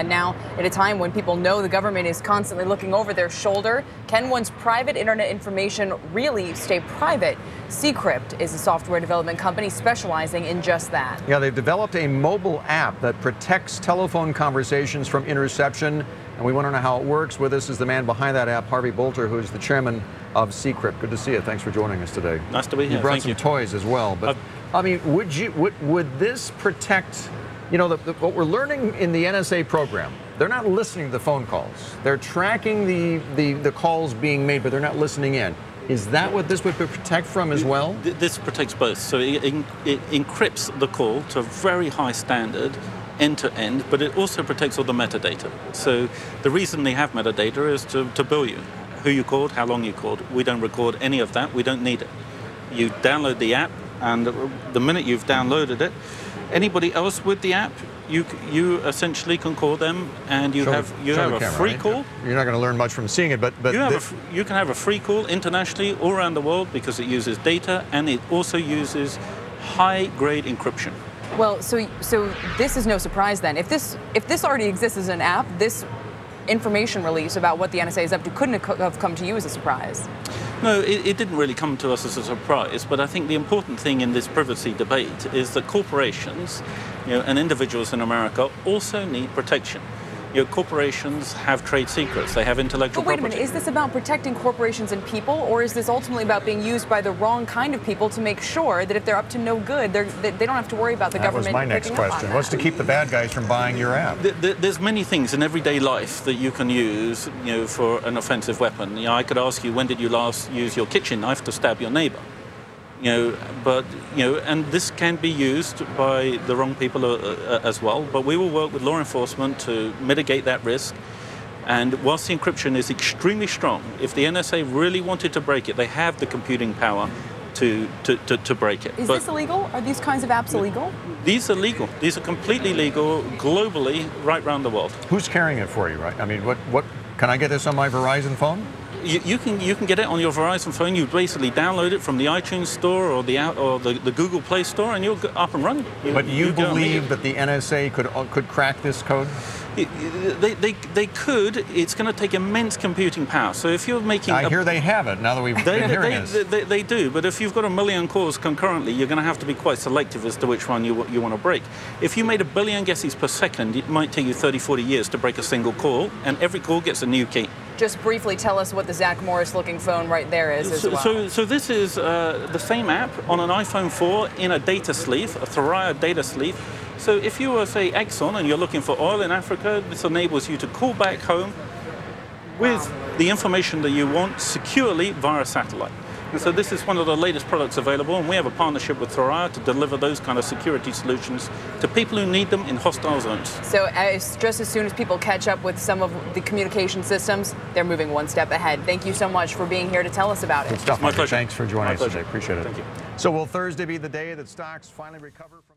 Now, at a time when people know the government is constantly looking over their shoulder, can one's private internet information really stay private? Seecrypt is a software development company specializing in just that. Yeah, they've developed a mobile app that protects telephone conversations from interception, and we want to know how it works. With us is the man behind that app, Harvey Boulter, who is the chairman of Seecrypt. Good to see you. Thanks for joining us today. Nice to be here. You brought Thank some you. toys as well, but I mean, would this protect? You know, what we're learning in the NSA program, they're not listening to the phone calls. They're tracking the calls being made, but they're not listening in. Is that what this would protect from as well? This protects both. So it encrypts the call to a very high standard, end to end, but it also protects all the metadata. So the reason they have metadata is to bill you. Who you called, how long you called. We don't record any of that. We don't need it. You download the app, and the minute you've downloaded it, anybody else with the app, you essentially can call them, and you have a free call. You're not going to learn much from seeing it, but you can have a free call internationally all around the world because it uses data, and it also uses high-grade encryption. Well, so this is no surprise then. If this already exists as an app, this information release about what the NSA is up to couldn't have come to you as a surprise. No, it didn't really come to us as a surprise, but I think the important thing in this privacy debate is that corporations, and individuals in America also need protection. Corporations have trade secrets, they have intellectual property. But wait a minute, is this about protecting corporations and people, or is this ultimately about being used by the wrong kind of people to make sure that if they're up to no good, they don't have to worry about the government? That was my next question. What's to keep the bad guys from buying your app? There's many things in everyday life that you can use, for an offensive weapon. I could ask you, when did you last use your kitchen knife to stab your neighbor? And this can be used by the wrong people as well, but we will work with law enforcement to mitigate that risk. And whilst the encryption is extremely strong, if the NSA really wanted to break it, they have the computing power to break it. Is this illegal? Are these kinds of apps illegal? These are legal. These are completely legal globally, right around the world. Who's carrying it for you, right? I mean, what can I get this on my Verizon phone? You can get it on your Verizon phone. You basically download it from the iTunes Store or the Google Play Store, and you're up and running. But you believe that the NSA could crack this code? They could. It's going to take immense computing power. So if you're making, I hear they have it now that we've been hearing this. They do. But if you've got 1 million calls concurrently, you're going to have to be quite selective as to which one you want to break. If you made 1 billion guesses per second, it might take you 30, 40 years to break a single call, and every call gets a new key. Just briefly tell us what the Zach Morris-looking phone right there is as well. So this is the same app on an iPhone 4 in a data sleeve, a Pretoria data sleeve. So if you were, say, Exxon and you're looking for oil in Africa, this enables you to call back home with the information that you want securely via satellite. And so this is one of the latest products available, and we have a partnership with Pretoria to deliver those kind of security solutions to people who need them in hostile zones. So just as soon as people catch up with some of the communication systems, they're moving one step ahead. Thank you so much for being here to tell us about it. Good stuff. My pleasure. Thanks for joining us pleasure. today. Appreciate it. Thank you. So will Thursday be the day that stocks finally recover from